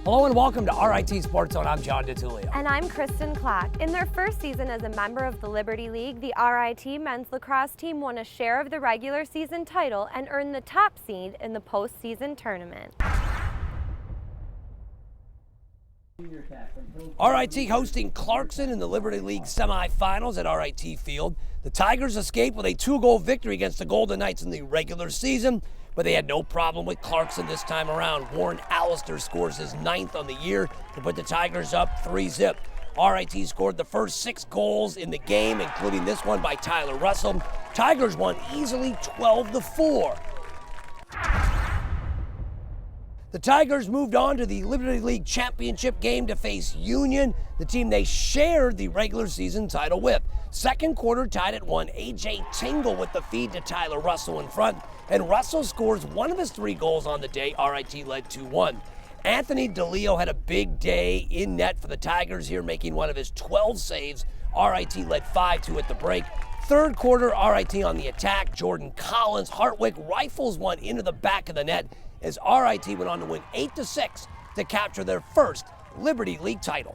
Hello and welcome to RIT SportsZone. I'm John DeTulio. And I'm Kristen Clack. In their first season as a member of the Liberty League, the RIT men's lacrosse team won a share of the regular season title and earned the top seed in the postseason tournament. RIT hosting Clarkson in the Liberty League semifinals at RIT Field. The Tigers escaped with a 2-goal victory against the Golden Knights in the regular season, but they had no problem with Clarkson this time around. Warren Allister scores his 9th on the year to put the Tigers up 3-0. RIT scored the first 6 goals in the game, including this one by Tyler Russell. Tigers won easily 12-4. The Tigers moved on to the Liberty League Championship game to face Union, the team they shared the regular season title with. Second quarter tied at 1. A.J. Tingle with the feed to Tyler Russell in front, and Russell scores one of his 3 goals on the day. RIT led 2-1. Anthony DeLeo had a big day in net for the Tigers here, making one of his 12 saves. RIT led 5-2 at the break. Third quarter, RIT on the attack. Jordan Collins, Hartwick rifles one into the back of the net as RIT went on to win 8-6 to capture their first Liberty League title.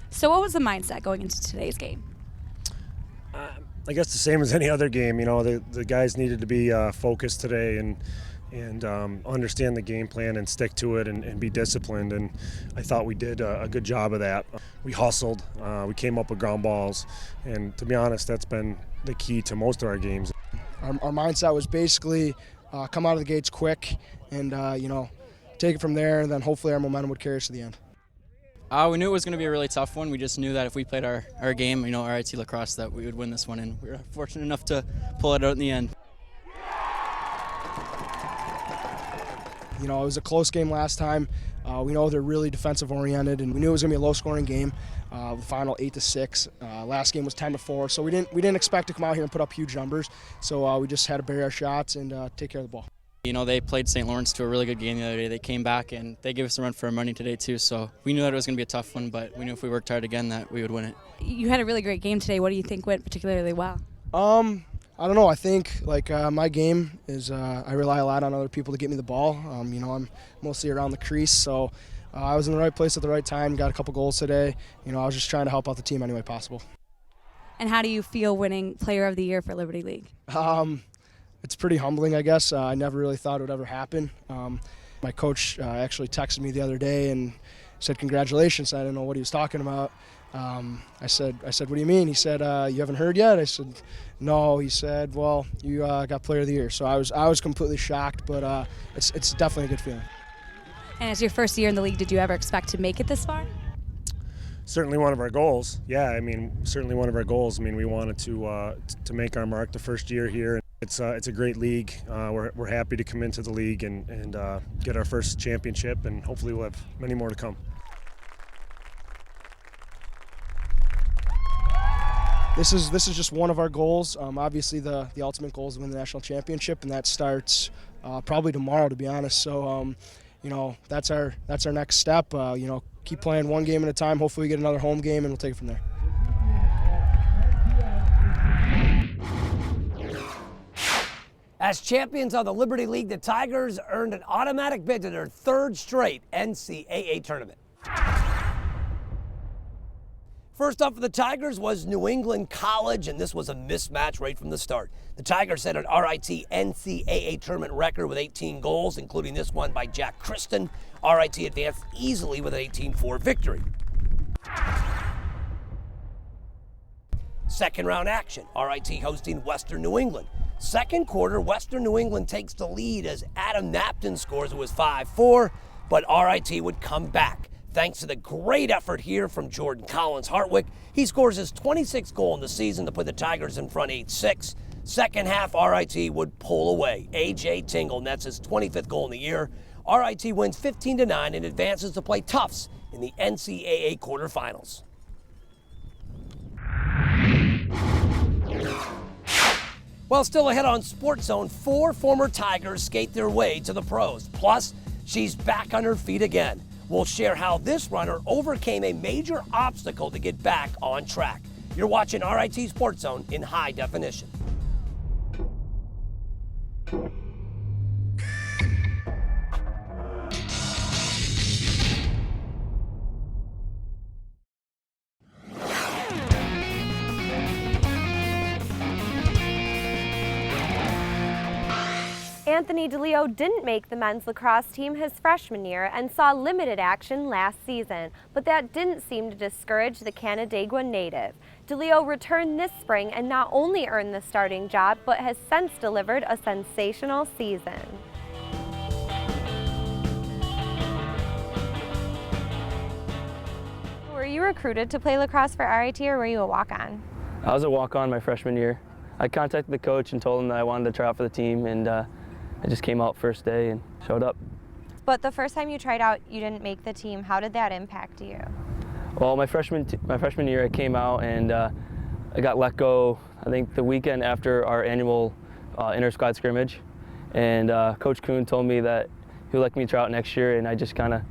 So what was the mindset going into today's game? I guess the same as any other game. You know, the guys needed to be focused today and understand the game plan and stick to it and be disciplined, and I thought we did a good job of that. We hustled, we came up with ground balls, and to be honest, that's been the key to most of our games. Our mindset was basically come out of the gates quick and take it from there, and then hopefully our momentum would carry us to the end. We knew it was going to be a really tough one. We just knew that if we played our game, RIT Lacrosse, that we would win this one, and we were fortunate enough to pull it out in the end. You know, it was a close game last time. We know they're really defensive oriented, and we knew it was going to be a low scoring game. The final 8-6. Last game was 10-4, so we didn't expect to come out here and put up huge numbers. So we just had to bury our shots and take care of the ball. You know, they played St. Lawrence to a really good game the other day. They came back and they gave us a run for our money today too. So we knew that it was going to be a tough one, but we knew if we worked hard again that we would win it. You had a really great game today. What do you think went particularly well? I don't know. I think my game is I rely a lot on other people to get me the ball. I'm mostly around the crease, so I was in the right place at the right time. Got a couple goals today. I was just trying to help out the team any way possible. And how do you feel winning Player of the Year for Liberty League? It's pretty humbling, I guess. I never really thought it would ever happen. My coach actually texted me the other day and said congratulations. I didn't know what he was talking about. I said, what do you mean? He said, you haven't heard yet? I said, no. He said, well, you got Player of the Year. So I was completely shocked, but it's definitely a good feeling. And as your first year in the league, did you ever expect to make it this far? Certainly one of our goals. Yeah, certainly one of our goals. We wanted to make our mark the first year here. It's a great league. We're happy to come into the league and get our first championship, and hopefully we'll have many more to come. This is just one of our goals. Obviously, the ultimate goal is to win the national championship, and that starts probably tomorrow, to be honest. So, that's our next step. Keep playing one game at a time. Hopefully, we get another home game, and we'll take it from there. As champions of the Liberty League, the Tigers earned an automatic bid to their 3rd straight NCAA tournament. First up for the Tigers was New England College, and this was a mismatch right from the start. The Tigers set an RIT NCAA tournament record with 18 goals, including this one by Jack Kristen. RIT advanced easily with an 18-4 victory. Second round action, RIT hosting Western New England. Second quarter, Western New England takes the lead as Adam Napton scores. It was 5-4, but RIT would come back. Thanks to the great effort here from Jordan Collins Hartwick. He scores his 26th goal in the season to put the Tigers in front 8-6. Second half, RIT would pull away. A.J. Tingle nets his 25th goal in the year. RIT wins 15-9 and advances to play Tufts in the NCAA quarterfinals. Well, still ahead on SportsZone, 4 former Tigers skate their way to the pros. Plus, she's back on her feet again. We'll share how this runner overcame a major obstacle to get back on track. You're watching RIT SportsZone in high definition. Anthony DeLeo didn't make the men's lacrosse team his freshman year and saw limited action last season, but that didn't seem to discourage the Canandaigua native. DeLeo returned this spring and not only earned the starting job, but has since delivered a sensational season. Were you recruited to play lacrosse for RIT or were you a walk-on? I was a walk-on my freshman year. I contacted the coach and told him that I wanted to try out for the team, and I just came out first day and showed up. But the first time you tried out, you didn't make the team. How did that impact you? Well, my freshman year, I came out and I got let go, I think the weekend after our annual inter-squad scrimmage. And Coach Kuhn told me that he would like me to try out next year, and I just kind of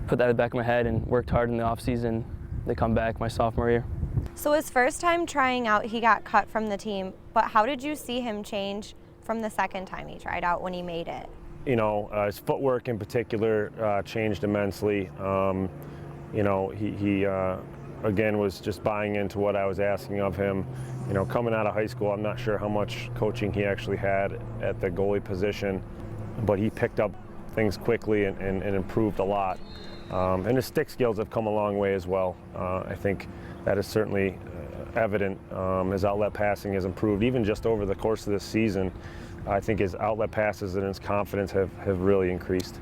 put that in the back of my head and worked hard in the off-season to come back my sophomore year. So his first time trying out, he got cut from the team, but how did you see him change from the second time he tried out when he made it? You know, his footwork in particular changed immensely. You know, he again was just buying into what I was asking of him. You know, coming out of high school, I'm not sure how much coaching he actually had at the goalie position, but he picked up things quickly and improved a lot. And his stick skills have come a long way as well. I think that is certainly evident. His outlet passing has improved even just over the course of this season. I think his outlet passes and his confidence have really increased.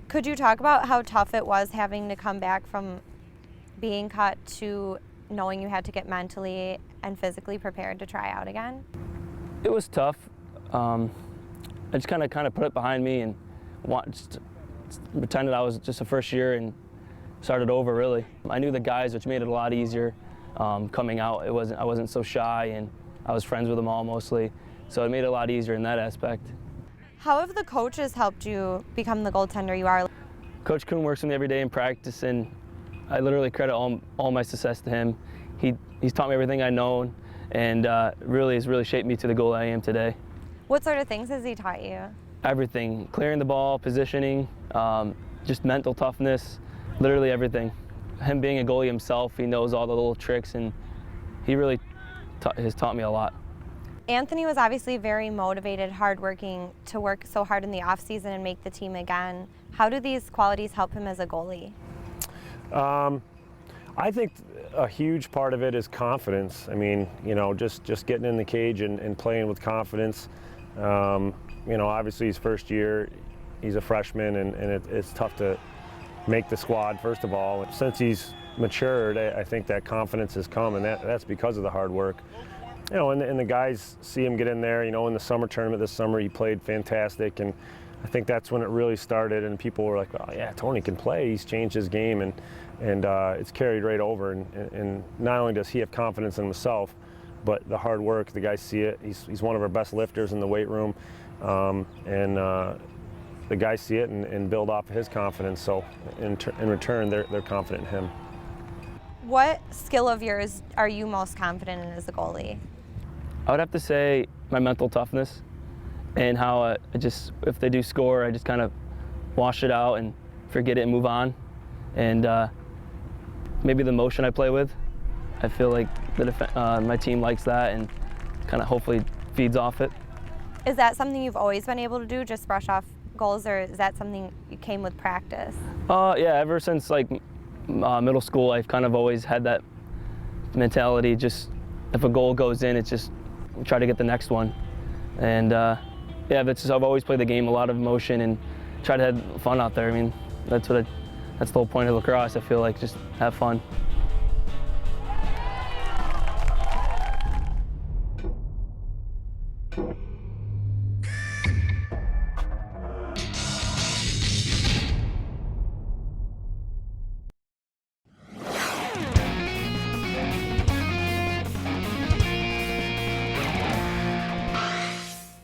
Could you talk about how tough it was having to come back from being cut to knowing you had to get mentally and physically prepared to try out again? It was tough. I just kind of put it behind me and just pretended I was just a first year and started over, really. I knew the guys, which made it a lot easier. Coming out, I wasn't so shy, and I was friends with them all mostly, so it made it a lot easier in that aspect. How have the coaches helped you become the goaltender you are? Coach Kuhn works with me every day in practice, and I literally credit all my success to him. He's taught me everything I know, and really has shaped me to the goalie I am today. What sort of things has he taught you? Everything: clearing the ball, positioning, just mental toughness, literally everything. Him being a goalie himself, he knows all the little tricks, and he really has taught me a lot. Anthony was obviously very motivated, hardworking, to work so hard in the off-season and make the team again. How do these qualities help him as a goalie? I think a huge part of it is confidence. I mean, you know, just getting in the cage and playing with confidence. You know, obviously his first year, he's a freshman, and it's tough to make the squad, first of all. Since he's matured, I think that confidence has come, and that's because of the hard work. You know, and the guys see him get in there. You know, in the summer tournament this summer, he played fantastic, and I think that's when it really started, and people were like, oh yeah, Tony can play, he's changed his game, and it's carried right over, and not only does he have confidence in himself, but the hard work, the guys see it. He's one of our best lifters in the weight room, and the guys see it and build off of his confidence, so in return, they're confident in him. What skill of yours are you most confident in as a goalie? I would have to say my mental toughness, and how if they do score, I just kind of wash it out and forget it and move on. And maybe the motion I play with, I feel like my team likes that and kind of hopefully feeds off it. Is that something you've always been able to do, just brush off goals, or is that something you came with practice? Yeah, ever since middle school, I've kind of always had that mentality. Just if a goal goes in, it's just try to get the next one. And yeah, I've always played the game, a lot of emotion, and try to have fun out there. I mean, that's the whole point of lacrosse. I feel like just have fun.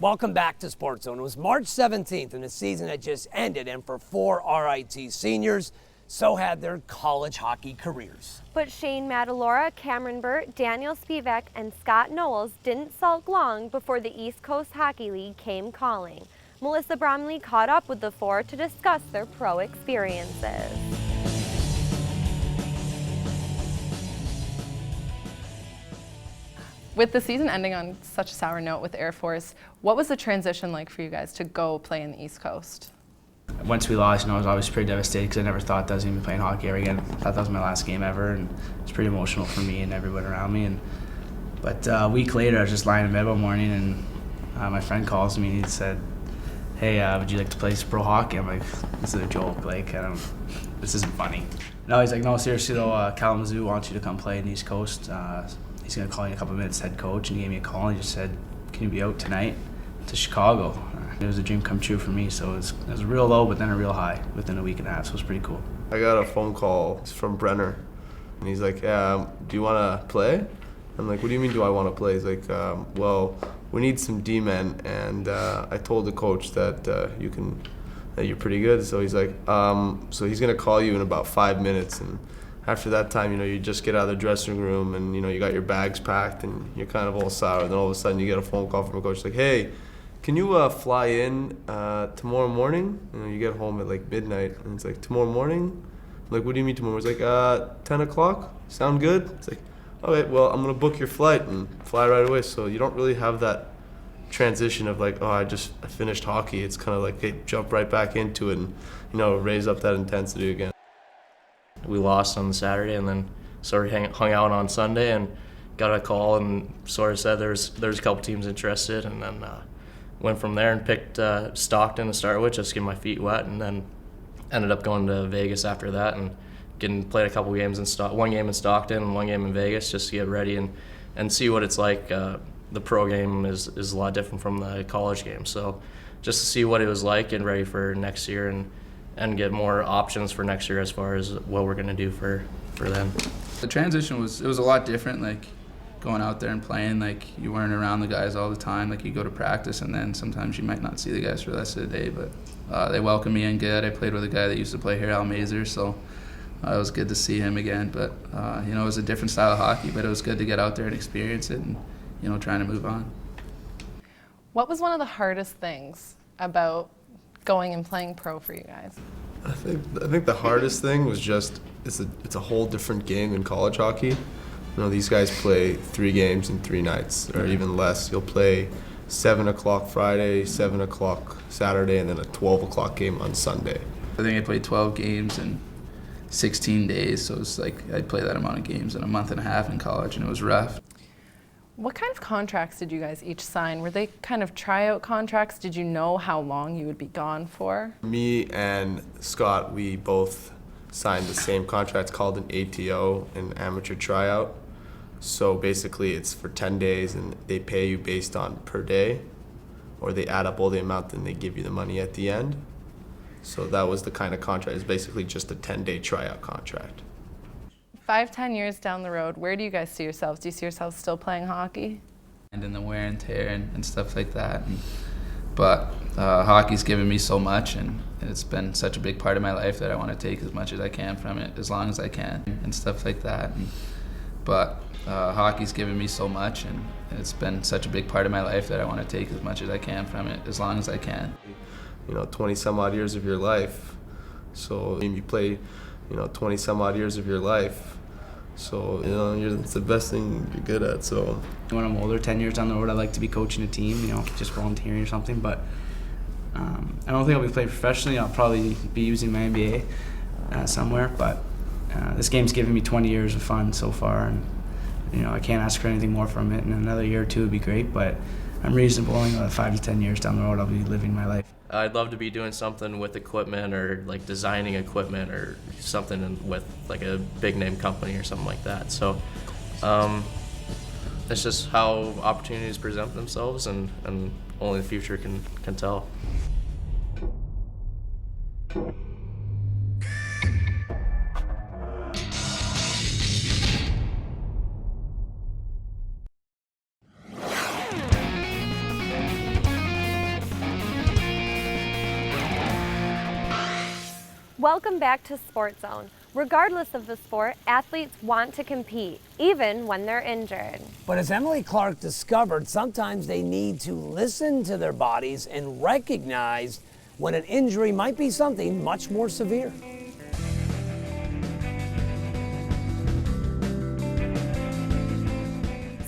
Welcome back to SportsZone. It was March 17th, and the season had just ended, and for 4 RIT seniors, so had their college hockey careers. But Shane Matalora, Cameron Burt, Daniel Spivak, and Scott Knowles didn't sulk long before the East Coast Hockey League came calling. Melissa Bromley caught up with the four to discuss their pro experiences. With the season ending on such a sour note with Air Force, what was the transition like for you guys to go play in the East Coast? Once we lost, I was obviously pretty devastated because I never thought that I was going to be playing hockey ever again. I thought that was my last game ever, and it was pretty emotional for me and everyone around me. But a week later, I was just lying in bed one morning, and my friend calls me and he said, "Hey, would you like to play some pro hockey?" I'm like, "This is a joke. Like, this isn't funny." No, he's like, "No, seriously though, Kalamazoo wants you to come play in the East Coast. He's going to call you in a couple of minutes, head coach." And he gave me a call and he just said, "Can you be out tonight to Chicago?" It was a dream come true for me, so it was a real low, but then a real high within a week and a half, so it was pretty cool. I got a phone call from Brenner, and he's like, "Yeah, do you want to play?" I'm like, "What do you mean, do I want to play?" He's like, "Well, we need some D-men, and I told the coach that that you're pretty good." So he's like, "So he's gonna call you in about 5 minutes." And after that time, you just get out of the dressing room, and you got your bags packed, and you're kind of all sour. Then all of a sudden, you get a phone call from a coach like, "Hey, can you fly in tomorrow morning?" You get home at like midnight, and it's like, "Tomorrow morning?" I'm like, "What do you mean tomorrow?" It's like, 10 o'clock? Sound good? It's like, "Okay, well, I'm gonna book your flight and fly right away." So you don't really have that transition of like, "Oh, I finished hockey." It's kind of like, hey, jump right back into it and raise up that intensity again. We lost on Saturday and then sort of hung out on Sunday and got a call and sort of said there's a couple teams interested, and then went from there and picked Stockton to start with, just to get my feet wet, and then ended up going to Vegas after that and played a couple games one game in Stockton and one game in Vegas, just to get ready and see what it's like. The pro game is a lot different from the college game, so just to see what it was like and ready for next year and get more options for next year as far as what we're going to do for them. The transition was a lot different, like going out there and playing. Like, you weren't around the guys all the time. Like, you go to practice and then sometimes you might not see the guys for the rest of the day, but they welcomed me in good. I played with a guy that used to play here, Al Mazer, so it was good to see him again. But it was a different style of hockey, but it was good to get out there and experience it and trying to move on. What was one of the hardest things about going and playing pro for you guys? I think the hardest thing was just it's a whole different game than college hockey. These guys play 3 games in 3 nights, or even less. You'll play 7 o'clock Friday, 7 o'clock Saturday, and then a 12 o'clock game on Sunday. I think I played 12 games in 16 days, so it's like I'd play that amount of games in a month and a half in college, and it was rough. What kind of contracts did you guys each sign? Were they kind of tryout contracts? Did you know how long you would be gone for? Me and Scott, we both signed the same contract. It's called an ATO, an amateur tryout. So basically it's for 10 days and they pay you based on per day, or they add up all the amount and they give you the money at the end. So that was the kind of contract. It's basically just a 10-day tryout contract. 5-10 years down the road, where do you guys see yourselves? Do you see yourselves still playing hockey? And in the wear and tear and stuff like that. But hockey's given me so much, and it's been such a big part of my life that I want to take as much as I can from it, as long as I can, and stuff like that. But hockey's given me so much, and it's been such a big part of my life that I want to take as much as I can from it, as long as I can. 20 some odd years of your life. So you play, 20 some odd years of your life. So, it's the best thing you're good at, so. When I'm older, 10 years down the road, I'd like to be coaching a team, just volunteering or something, but I don't think I'll be playing professionally. I'll probably be using my MBA somewhere, but this game's given me 20 years of fun so far, and, I can't ask for anything more from it. In another year or two would be great, but I'm reasonable. 5 to 10 years down the road, I'll be living my life. I'd love to be doing something with equipment, or like designing equipment, or something with like a big name company or something like that. So it's just how opportunities present themselves, and only the future can tell. Welcome back to SportsZone. Regardless of the sport, athletes want to compete, even when they're injured. But as Emily Clark discovered, sometimes they need to listen to their bodies and recognize when an injury might be something much more severe.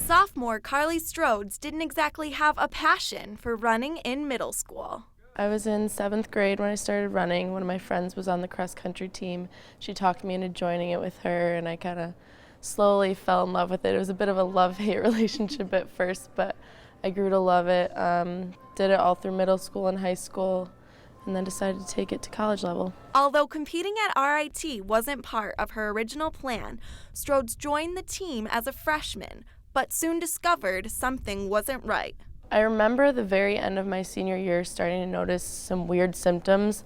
Sophomore Carly Strodes didn't exactly have a passion for running in middle school. I was in 7th grade when I started running. One of my friends was on the cross-country team. She talked me into joining it with her, and I kind of slowly fell in love with it. It was a bit of a love-hate relationship at first, but I grew to love it. Did it all through middle school and high school, and then decided to take it to college level. Although competing at RIT wasn't part of her original plan, Strodes joined the team as a freshman, but soon discovered something wasn't right. I remember the very end of my senior year starting to notice some weird symptoms,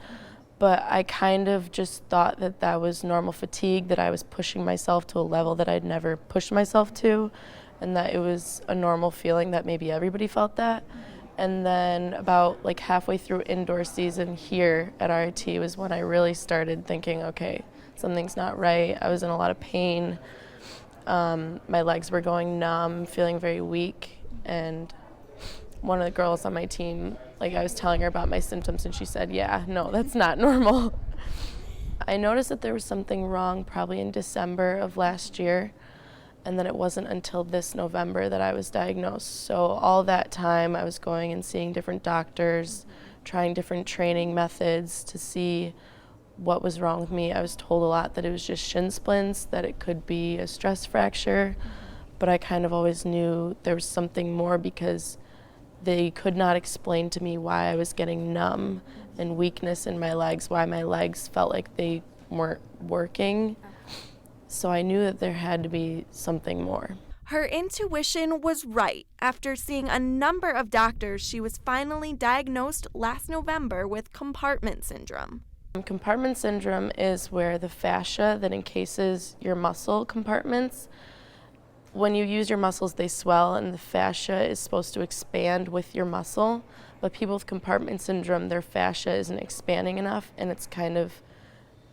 but I kind of just thought that that was normal fatigue, that I was pushing myself to a level that I'd never pushed myself to, and that it was a normal feeling that maybe everybody felt that. And then about like halfway through indoor season here at RIT was when I really started thinking, okay, something's not right. I was in a lot of pain. My legs were going numb, feeling very weak, and one of the girls on my team, like I was telling her about my symptoms and she said, yeah, no, that's not normal. I noticed that there was something wrong probably in December of last year, and then it wasn't until this November that I was diagnosed. So all that time I was going and seeing different doctors, trying different training methods to see what was wrong with me. I was told a lot that it was just shin splints, that it could be a stress fracture, but I kind of always knew there was something more because they could not explain to me why I was getting numb and weakness in my legs, why my legs felt like they weren't working. So I knew that there had to be something more. Her intuition was right. After seeing a number of doctors, she was finally diagnosed last November with compartment syndrome. Compartment syndrome is where the fascia that encases your muscle compartments, when you use your muscles, they swell, and the fascia is supposed to expand with your muscle. But people with compartment syndrome, their fascia isn't expanding enough, and it's kind of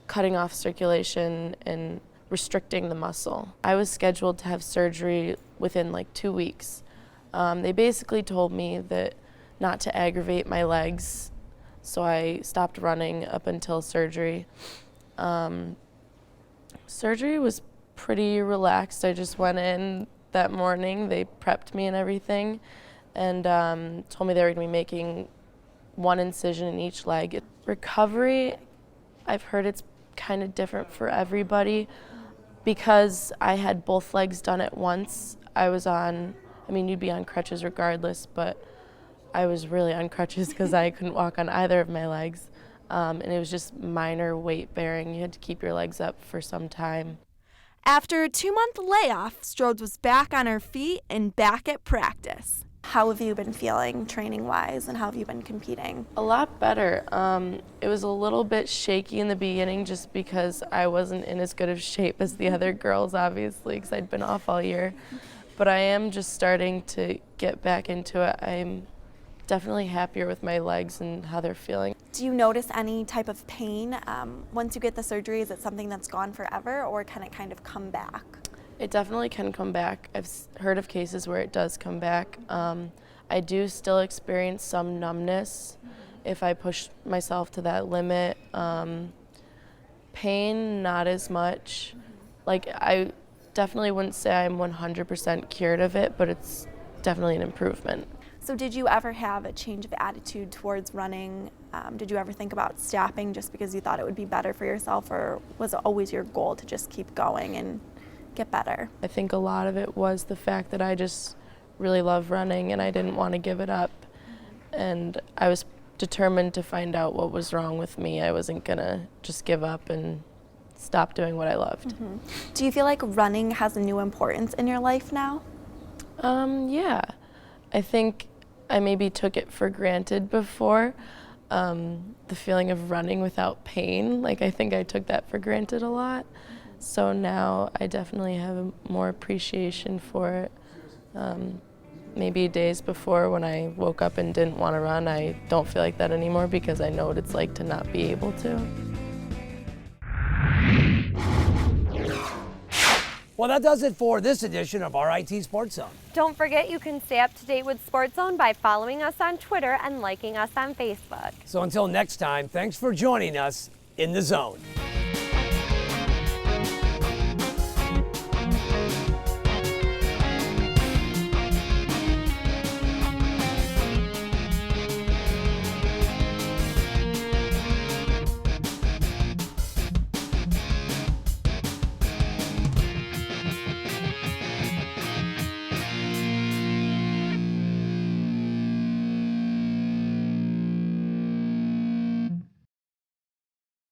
cutting off circulation and restricting the muscle. I was scheduled to have surgery within like 2 weeks. They basically told me that not to aggravate my legs, so I stopped running up until surgery. Surgery was pretty relaxed. I just went in that morning. They prepped me and everything, and told me they were going to be making one incision in each leg. Recovery, I've heard it's kind of different for everybody. Because I had both legs done at once, I was on, I mean, you'd be on crutches regardless, but I was really on crutches because I couldn't walk on either of my legs. And it was just minor weight bearing. You had to keep your legs up for some time. After a 2-month layoff, Strodes was back on her feet and back at practice. How have you been feeling training-wise, and how have you been competing? A lot better. It was a little bit shaky in the beginning just because I wasn't in as good of shape as the other girls, obviously, because I'd been off all year. But I am just starting to get back into it. I'm definitely happier with my legs and how they're feeling. Do you notice any type of pain once you get the surgery? Is it something that's gone forever, or can it kind of come back? It definitely can come back. I've heard of cases where it does come back. I do still experience some numbness if I push myself to that limit. Pain, not as much. Like, I definitely wouldn't say I'm 100% cured of it, but it's definitely an improvement. So did you ever have a change of attitude towards running? Did you ever think about stopping just because you thought it would be better for yourself, or was it always your goal to just keep going and get better? I think a lot of it was the fact that I just really love running and I didn't want to give it up. And I was determined to find out what was wrong with me. I wasn't gonna just give up and stop doing what I loved. Mm-hmm. Do you feel like running has a new importance in your life now? Yeah. I think I maybe took it for granted before. The feeling of running without pain, like I think I took that for granted a lot. So now I definitely have more appreciation for it. Maybe days before when I woke up and didn't want to run, I don't feel like that anymore because I know what it's like to not be able to. Well, that does it for this edition of RIT SportsZone. Don't forget you can stay up to date with SportsZone by following us on Twitter and liking us on Facebook. So until next time, thanks for joining us in the zone.